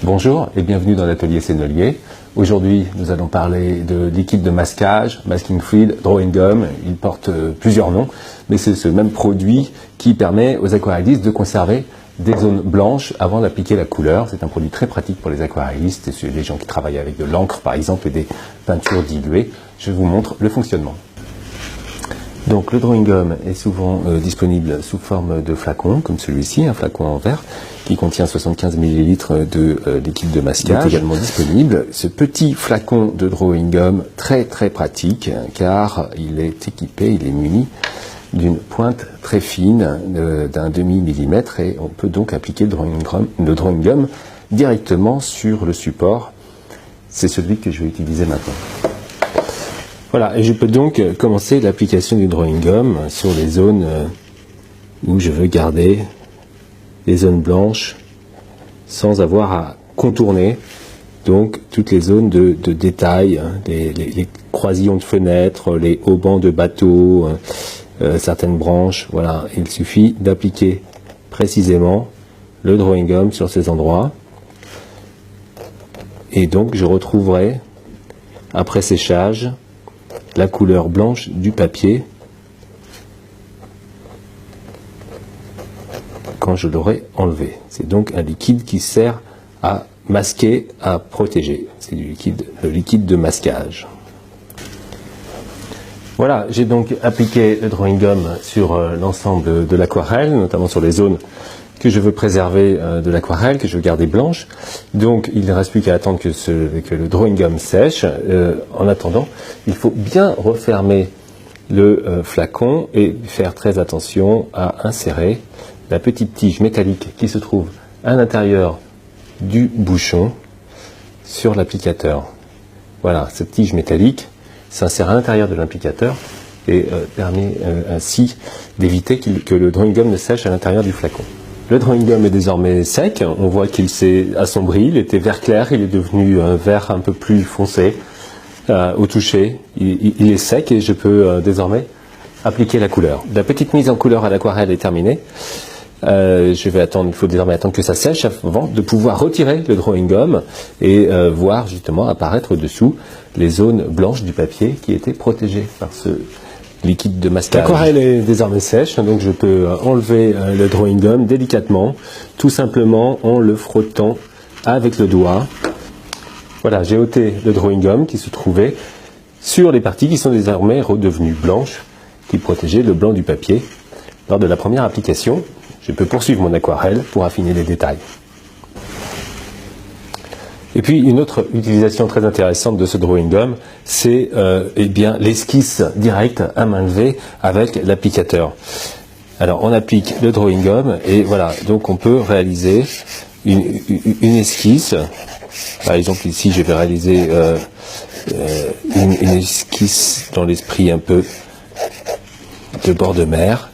Bonjour et bienvenue dans l'atelier Sennelier. Aujourd'hui, nous allons parler de liquide de masquage, masking fluid, drawing gum. Il porte plusieurs noms, mais c'est ce même produit qui permet aux aquarellistes de conserver des zones blanches avant d'appliquer la couleur. C'est un produit très pratique pour les aquarellistes et les gens qui travaillent avec de l'encre par exemple et des peintures diluées. Je vous montre le fonctionnement. Donc le drawing gum est souvent disponible sous forme de flacon, comme celui-ci, un flacon en verre, qui contient 75 ml de liquide de masquage. Il est également disponible ce petit flacon de drawing gum, très très pratique, car il est équipé, il est muni d'une pointe très fine d'un demi-millimètre, et on peut donc appliquer le drawing gum directement sur le support. C'est celui que je vais utiliser maintenant. Voilà, et je peux donc commencer l'application du drawing gum sur les zones où je veux garder les zones blanches sans avoir à contourner donc toutes les zones de détail, les croisillons de fenêtres, les haubans de bateaux, certaines branches. Voilà, il suffit d'appliquer précisément le drawing gum sur ces endroits et donc je retrouverai après séchage la couleur blanche du papier quand je l'aurai enlevé. C'est donc un liquide qui sert à masquer, à protéger. C'est le liquide de masquage. Voilà, j'ai donc appliqué le drawing gum sur l'ensemble de l'aquarelle, notamment sur les zones que je veux préserver de l'aquarelle, que je veux garder blanche. Donc il ne reste plus qu'à attendre que le drawing gum sèche. En attendant, il faut bien refermer le flacon et faire très attention à insérer la petite tige métallique qui se trouve à l'intérieur du bouchon sur l'applicateur. Voilà, cette tige métallique s'insère à l'intérieur de l'applicateur et permet ainsi d'éviter que le drawing gum ne sèche à l'intérieur du flacon. Le drawing gum est désormais sec, on voit qu'il s'est assombri, il était vert clair, il est devenu vert un peu plus foncé au toucher. Il est sec et je peux désormais appliquer la couleur. La petite mise en couleur à l'aquarelle est terminée. Il faut désormais attendre que ça sèche avant de pouvoir retirer le drawing gum et voir justement apparaître dessous les zones blanches du papier qui étaient protégées par ce liquide de masquage. L'aquarelle est désormais sèche, donc je peux enlever le drawing gum délicatement, tout simplement en le frottant avec le doigt. Voilà, j'ai ôté le drawing gum qui se trouvait sur les parties qui sont désormais redevenues blanches, qui protégeaient le blanc du papier. Lors de la première application, je peux poursuivre mon aquarelle pour affiner les détails. Et puis une autre utilisation très intéressante de ce drawing gum, c'est l'esquisse directe à main levée avec l'applicateur. Alors on applique le drawing gum et voilà, donc on peut réaliser une esquisse. Par exemple ici je vais réaliser une esquisse dans l'esprit un peu de bord de mer.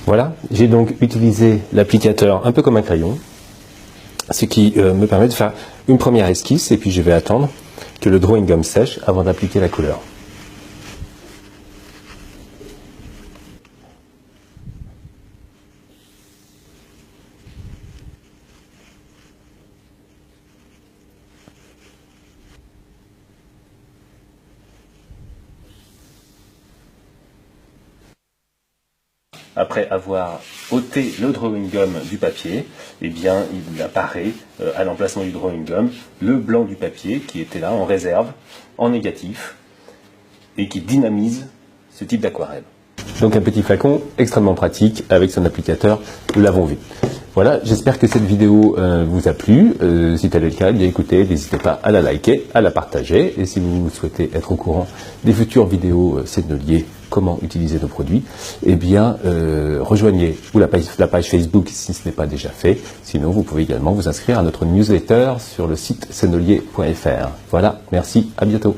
Voilà, j'ai donc utilisé l'applicateur un peu comme un crayon, ce qui me permet de faire une première esquisse et puis je vais attendre que le drawing gum sèche avant d'appliquer la couleur. Après avoir ôté le drawing gum du papier, eh bien, il apparaît à l'emplacement du drawing gum le blanc du papier qui était là en réserve, en négatif, et qui dynamise ce type d'aquarelle. Donc un petit flacon extrêmement pratique avec son applicateur, nous l'avons vu. Voilà, j'espère que cette vidéo vous a plu. Si tel est le cas, bien écoutez, n'hésitez pas à la liker, à la partager. Et si vous souhaitez être au courant des futures vidéos Sennelier, comment utiliser nos produits, eh bien, rejoignez la page Facebook si ce n'est pas déjà fait. Sinon, vous pouvez également vous inscrire à notre newsletter sur le site sennelier.fr. Voilà, merci, à bientôt.